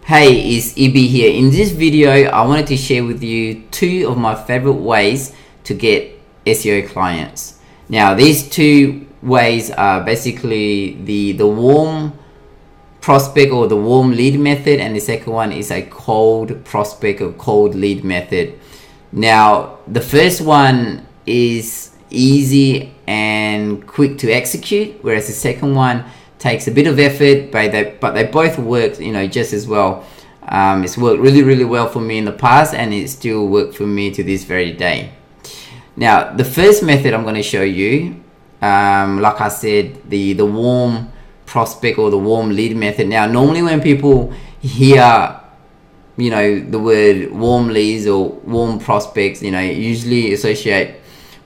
Hey, it's Ibi here. In this video, I wanted to share with you two of my favorite ways to get SEO clients. Now, these two ways are basically the warm prospect or the warm lead method, and the second one is a cold prospect or cold lead method. Now, the first one is easy and quick to execute, whereas the second one takes a bit of effort, but they both work, just as well. It's worked really well for me in the past, and it still worked for me to this very day. Now, the first method I'm going to show you, like I said, the warm prospect or the warm lead method. Now, normally when people hear the word warm leads or warm prospects, usually associate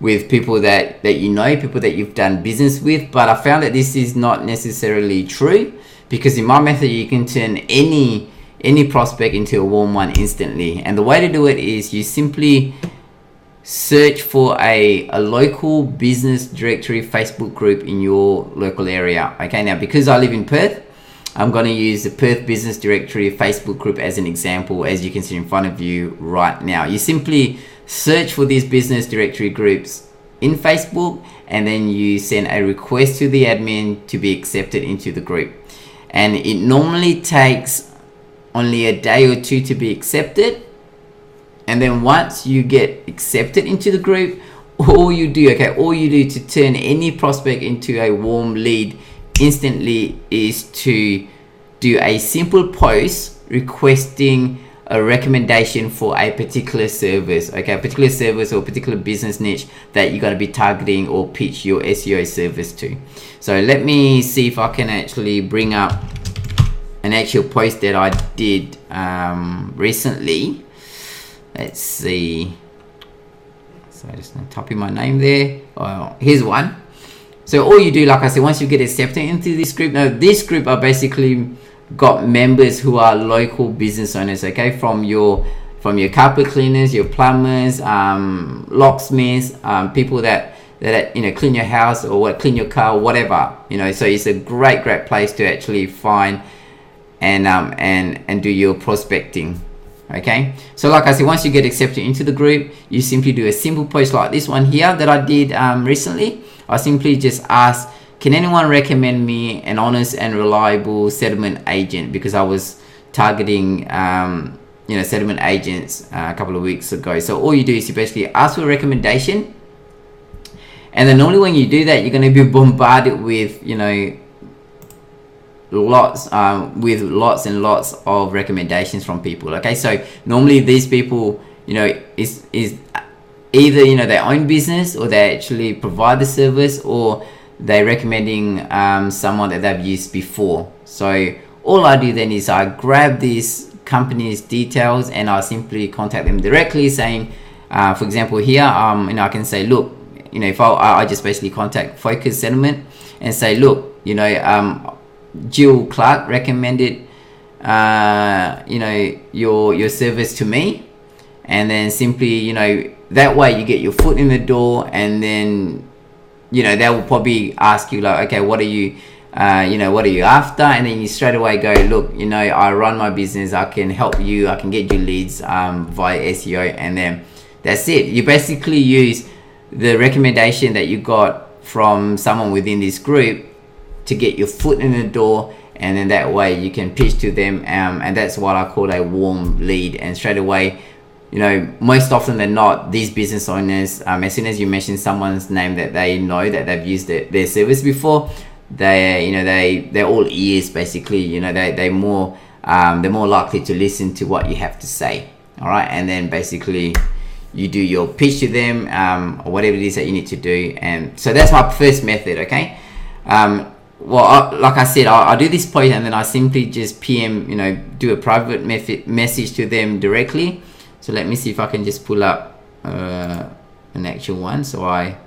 with people that people that you've done business with. But I found that this is not necessarily true, because in my method you can turn any prospect into a warm one instantly. And the way to do it is you simply search for a local business directory Facebook group in your local area. Okay, now because I live in Perth, I'm going to use the Perth Business Directory Facebook group as an example, as you can see in front of you right now. You simply search for these business directory groups in Facebook, and then you send a request to the admin to be accepted into the group. And it normally takes only a day or two to be accepted. And then once you get accepted into the group, all you do to turn any prospect into a warm lead instantly is to do a simple post requesting a recommendation for a particular service, a particular service or a particular business niche that you're going to be targeting or pitch your SEO service to. So let me see if I can actually bring up an actual post that I did recently. Let's see. So I just type in my name there. Here's one. So all you do, like I said, once you get accepted into this group, now this group are basically got members who are local business owners, okay, from your carpet cleaners, your plumbers, locksmiths, people that clean your house or clean your car, whatever, so it's a great place to actually find and do your prospecting. Okay, so like I said, once you get accepted into the group, you simply do a simple post like this one here that I did recently. I simply just ask, can anyone recommend me an honest and reliable settlement agent? Because I was targeting settlement agents a couple of weeks ago. So all you do is you basically ask for a recommendation, and then normally when you do that, you're going to be bombarded with lots and lots of recommendations from people. Okay, so normally these people is either they own business, or they actually provide the service, or they're recommending someone that they've used before. So all I do then is I grab this company's details and I simply contact them directly, saying, for example here, I can say, look, if I just basically contact Focus Settlement and say, look, Jill Clark recommended your service to me. And then simply that way you get your foot in the door, and then they will probably ask you like, okay, what are you what are you after? And then you straight away go, look, I run my business, I can help you, I can get you leads via SEO. And then that's it. You basically use the recommendation that you got from someone within this group to get your foot in the door, and then that way you can pitch to them, and that's what I call a warm lead. And straight away, most often than not, these business owners, as soon as you mention someone's name that they know that they've used their service before, they're all ears basically. They're more likely to listen to what you have to say. All right, and then basically you do your pitch to them, or whatever it is that you need to do. And so that's my first method. Okay. Like I said, I do this post, and then I simply just PM, do a private message to them directly. So let me see if I can just pull up an actual one. So I'll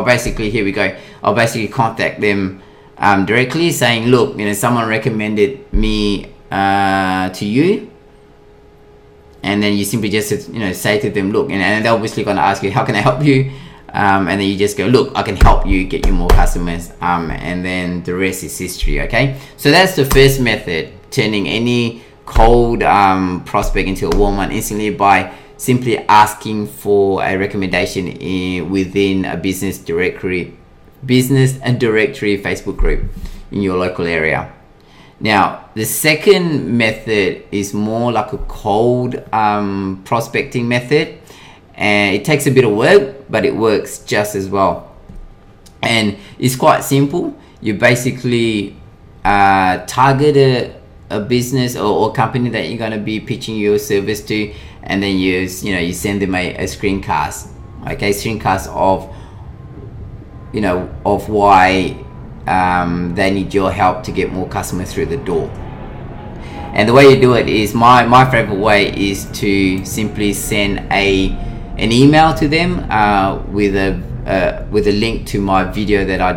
basically, here we go. I'll basically contact them directly, saying, look, someone recommended me to you. And then you simply just say to them, look, and they're obviously going to ask you, how can I help you? And then you just go, look, I can help you get you more customers, and then the rest is history. Okay, so that's the first method turning any cold prospect into a warm one instantly by simply asking for a recommendation within a business and directory Facebook group in your local area. Now, the second method is more like a cold prospecting method, and it takes a bit of work, but it works just as well. And it's quite simple. You basically target a business or company that you're going to be pitching your service to, and then you send them a screencast, okay, screencast of why they need your help to get more customers through the door. And the way you do it is, my favorite way is to simply send an email to them with a link to my video that I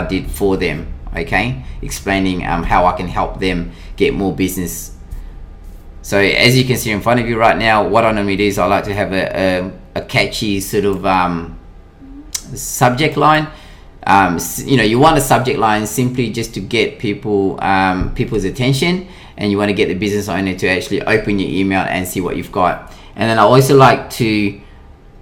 did for them, okay, explaining how I can help them get more business. So as you can see in front of you right now, what I normally do is I like to have a catchy sort of subject line. You want a subject line simply just to get people's attention, and you want to get the business owner to actually open your email and see what you've got. And then I also like to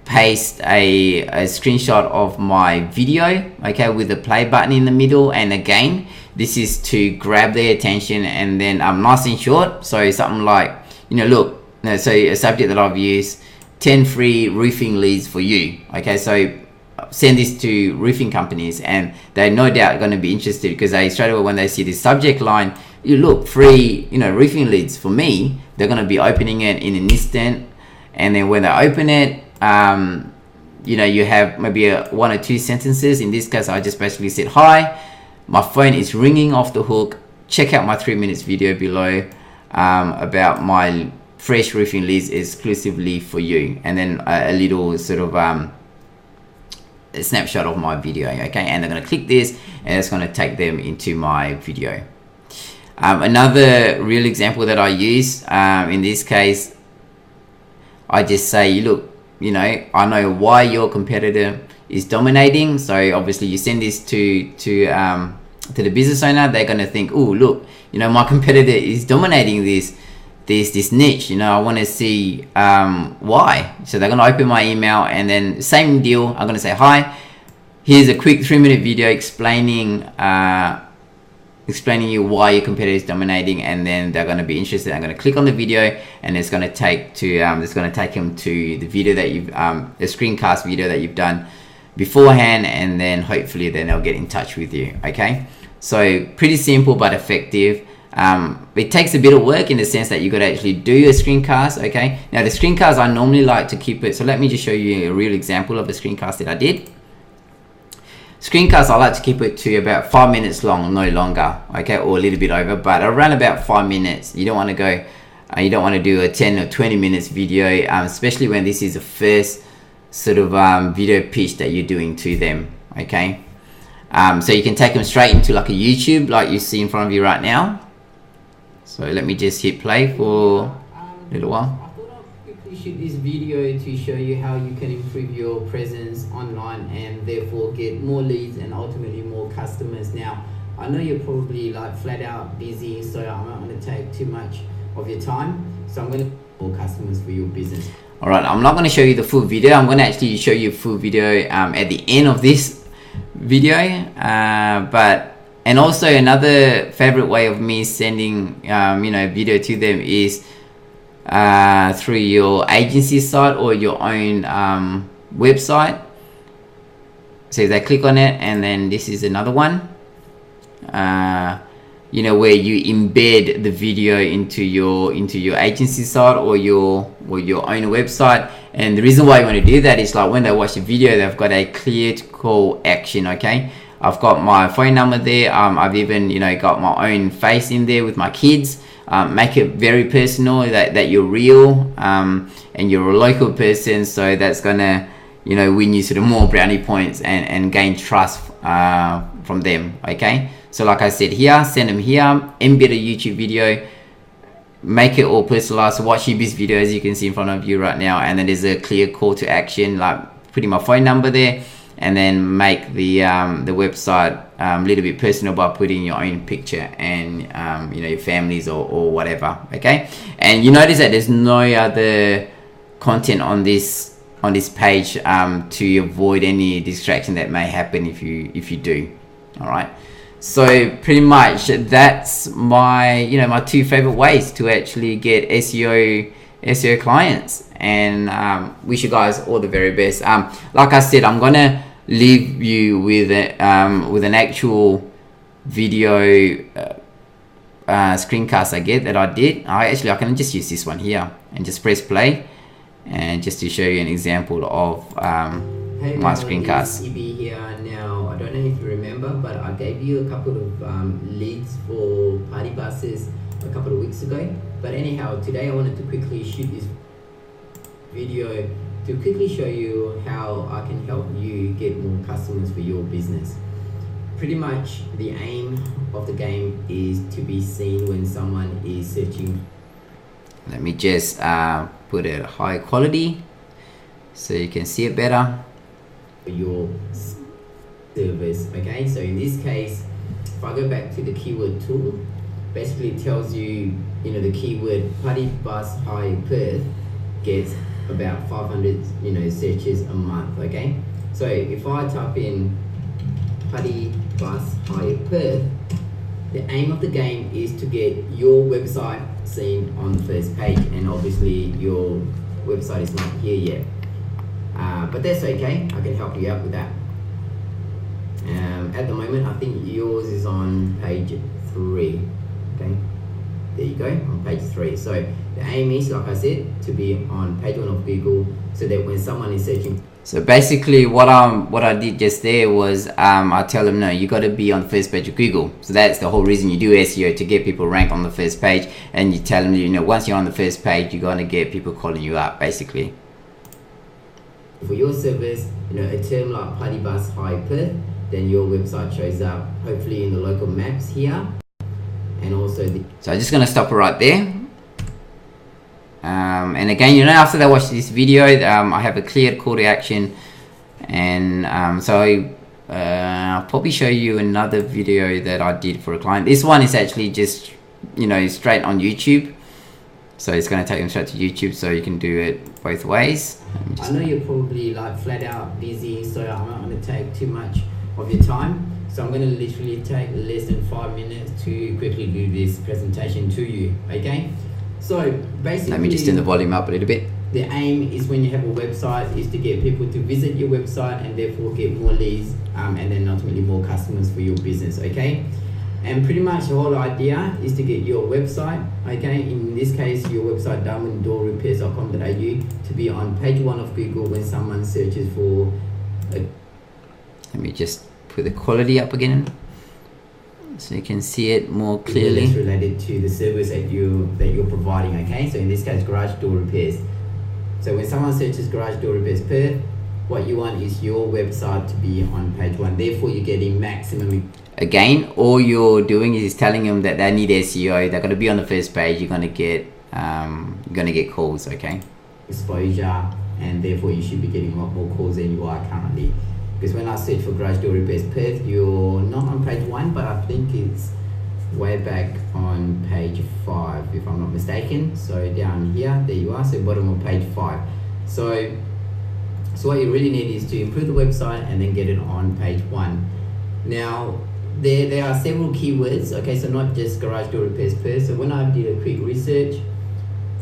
paste a screenshot of my video, okay, with the play button in the middle. And again, this is to grab their attention, and then nice and short. So something like, so a subject that I've used, 10 free roofing leads for you, okay. So send this to roofing companies, and they're no doubt going to be interested, because they straight away, when they see this subject line, free roofing leads for me, they're going to be opening it in an instant. And then when they open it, you have maybe one or two sentences. In this case, I just basically said, hi, my phone is ringing off the hook, check out my 3 minutes video below about my fresh roofing leads exclusively for you, and then a little sort of a snapshot of my video, okay. And they're going to click this, and it's going to take them into my video. Another real example that I use, in this case, I just say, look, I know why your competitor is dominating. So obviously you send this to the business owner. They're going to think, oh, look, my competitor is dominating this niche. I want to see why. So they're going to open my email, and then same deal. I'm going to say, hi, here's a quick 3-minute video explaining you why your competitor is dominating. And then they're going to be interested. I'm going to click on the video, and it's going to take them to the video that you've the screencast video that you've done beforehand, and then hopefully then they'll get in touch with you, okay. So pretty simple but effective. It takes a bit of work in the sense that you got to actually do a screencast, okay. Now the screencast, I normally like to keep it, so let me just show you a real example of a screencast that I did. Screencast, I like to keep it to about 5 minutes long, no longer, okay, or a little bit over, but around about 5 minutes. You don't want to go, you don't want to do a 10 or 20 minutes video, especially when this is the first sort of video pitch that you're doing to them, okay. So you can take them straight into like a YouTube, like you see in front of you right now. So let me just hit play for a little while. I thought I'd quickly shoot this video to show you how you can improve your presence online, and therefore get more leads and ultimately more customers. Now, I know you're probably like flat out busy, so I'm not going to take too much of your time. So I'm going to get more customers for your business. Alright, I'm not going to show you the full video. I'm going to actually show you a full video at the end of this video. And also another favorite way of me sending video to them is through your agency site or your own website. So if they click on it, and then this is another one, where you embed the video into your agency site or your own website. And the reason why you want to do that is, like, when they watch the video, they've got a clear call action, okay. I've got my phone number there. I've even got my own face in there with my kids. Make it very personal, that you're real, and you're a local person. So that's gonna win you sort of more brownie points and gain trust from them, okay. So like I said here, send them here, embed a YouTube video, make it all personalized. So watch Ibi's video, as you can see in front of you right now, and then there's a clear call to action, like putting my phone number there, and then make the website a little bit personal by putting your own picture and you know, your families or whatever. Okay, and you notice that there's no other content on this page to avoid any distraction that may happen if you do. All right, so pretty much that's my, you know, my two favorite ways to actually get SEO clients, and wish you guys all the very best. Like I said, I'm gonna leave you with an actual video screencast that I did. I can just use this one here and just press play, and just to show you an example of hey, my screencast. Ibi here. Now, I don't know if you remember, but I gave you a couple of leads for party buses a couple of weeks ago. But anyhow, today I wanted to quickly shoot this video to quickly show you how I can help you get more customers for your business. Pretty much the aim of the game is to be seen when someone is searching. Let me just put it high quality so you can see it better. Your service. Okay, so in this case, if I go back to the keyword tool, basically it tells you, you know, the keyword party bus hire Perth gets about 500, you know, searches a month. Okay, so if I type in party bus hire Perth, the aim of the game is to get your website seen on the first page, and obviously your website is not here yet, but that's okay. I can help you out with that. At the moment, I think yours is on page 3. Okay, there you go, on page 3. So the aim is, like I said, to be on page 1 of Google, so that when someone is searching. So basically what I did just there was I tell them, no, you got to be on the first page of Google. So that's the whole reason you do SEO, to get people ranked on the first page. And you tell them, you know, once you're on the first page, you're going to get people calling you up, basically. For your service, you know, a term like party bus hire Perth, then your website shows up hopefully in the local maps here, and also so I'm just going to stop it right there. And again, you know, after they watch this video, I have a clear call to action, and so I'll probably show you another video that I did for a client. This one is actually just, you know, straight on YouTube, so it's going to take them straight to YouTube, so you can do it both ways. I know you're probably like flat out busy, so I'm not going to take too much of your time, so I'm going to literally take less than 5 minutes to quickly do this presentation to you. Okay, so basically, let me just turn the volume up a little bit. The aim is, when you have a website, is to get people to visit your website and therefore get more leads, and then ultimately more customers for your business. Okay, and pretty much the whole idea is to get your website, okay, in this case your website, diamonddoorrepairs.com.au, to be on page 1 of Google when someone searches for let me just put the quality up again so you can see it more clearly. It's related to the service that you're providing. Okay, so in this case, garage door repairs. So when someone searches garage door repairs Perth, what you want is your website to be on page 1. Therefore, you're getting maximum. Again, all you're doing is telling them that they need SEO. They're going to be on the first page. You're going to get calls. Okay. Exposure, and therefore you should be getting a lot more calls than you are currently. Because when I search for garage door repairs Perth, you're not on page 1, but I think it's way back on page 5, if I'm not mistaken. So down here, there you are. So bottom of page 5. So what you really need is to improve the website and then get it on page 1. Now, there are several keywords. Okay, so not just garage door repairs Perth. So when I did a quick research,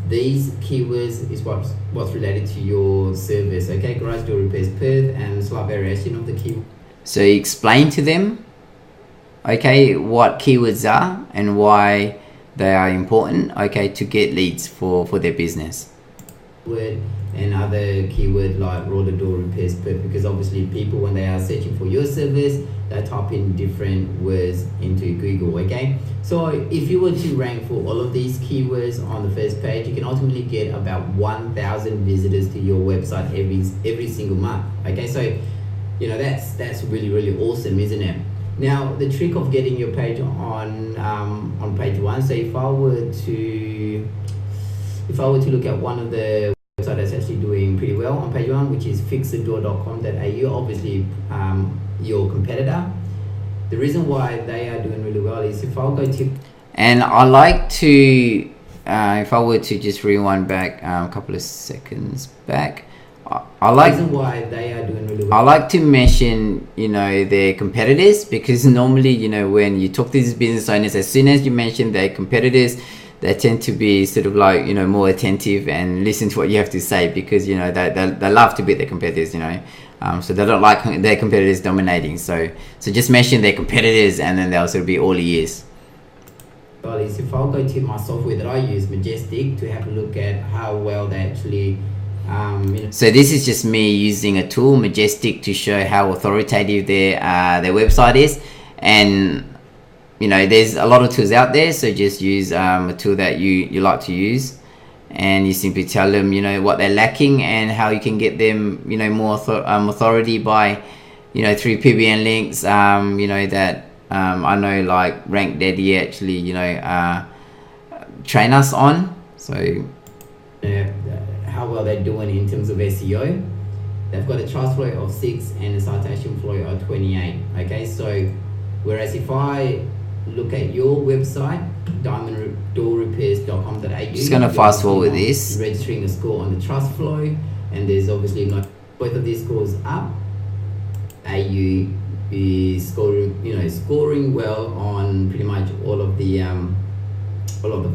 these keywords is what's related to your service. Okay, garage door repairs Perth, and slight variation of the keyword. So explain to them, okay, what keywords are and why they are important, okay, to get leads for their business. Word and other keyword like roller door repairs Perth, because obviously people, when they are searching for your service, they type in different words into Google. Okay, so if you were to rank for all of these keywords on the first page, you can ultimately get about 1,000 visitors to your website every single month. Okay, so you know that's really awesome, isn't it? Now, the trick of getting your page on page 1. So if I were to look at one of the websites that's actually doing pretty well on page 1, which is fixadoor.com.au, obviously your competitor, the reason why they are doing really well is if I'll go to, and I like to if I were to just rewind back a couple of seconds back, I like, the reason why they are doing really I well. like to mention, you know, their competitors, because normally, you know, when you talk to these business owners, as soon as you mention their competitors, they tend to be sort of like, you know, more attentive and listen to what you have to say, because, you know, they love to beat their competitors, you know. So they don't like their competitors dominating. So just mention their competitors, and then they'll sort of be all ears. Well, is if I'll go to my software that I use, Majestic, to have a look at how well they actually, you know, So this is just me using a tool, Majestic, to show how authoritative their website is. And you know, there's a lot of tools out there, so just use a tool that you like to use, and you simply tell them, you know, what they're lacking and how you can get them, you know, more authority by, you know, through PBN links, you know, that I know like Rank Daddy actually, you know, train us on. So how well they're doing in terms of SEO. They've got a trust flow of 6 and a citation flow of 28. Okay, so whereas if I look at your website, diamonddoorrepairs.com.au, just gonna fast forward this. registering a score on the trust flow, and there's obviously not both of these scores up. AU is scoring, you know, scoring well on pretty much all of the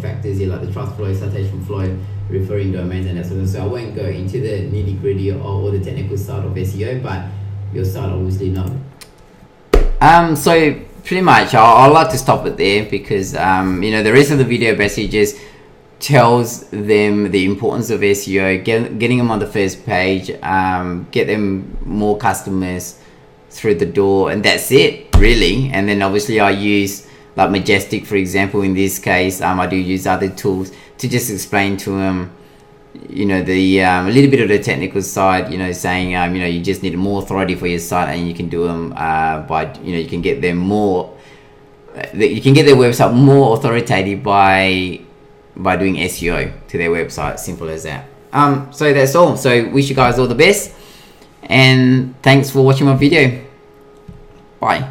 factors here, like the trust flow, citation flow, referring domains, and that sort of. So I won't go into the nitty gritty or all the technical side of SEO, but your side obviously not. So pretty much I like to stop it there, because you know, the rest of the video basically just tells them the importance of SEO, getting them on the first page, get them more customers through the door, and that's it really. And then obviously I use like Majestic, for example. In this case, I do use other tools to just explain to them, you know, the a little bit of the technical side, you know, saying you know, you just need more authority for your site, and you can do them by, you know, you can get them more, you can get their website more authoritative by doing SEO to their website. Simple as that. So that's all. So wish you guys all the best, and thanks for watching my video. Bye.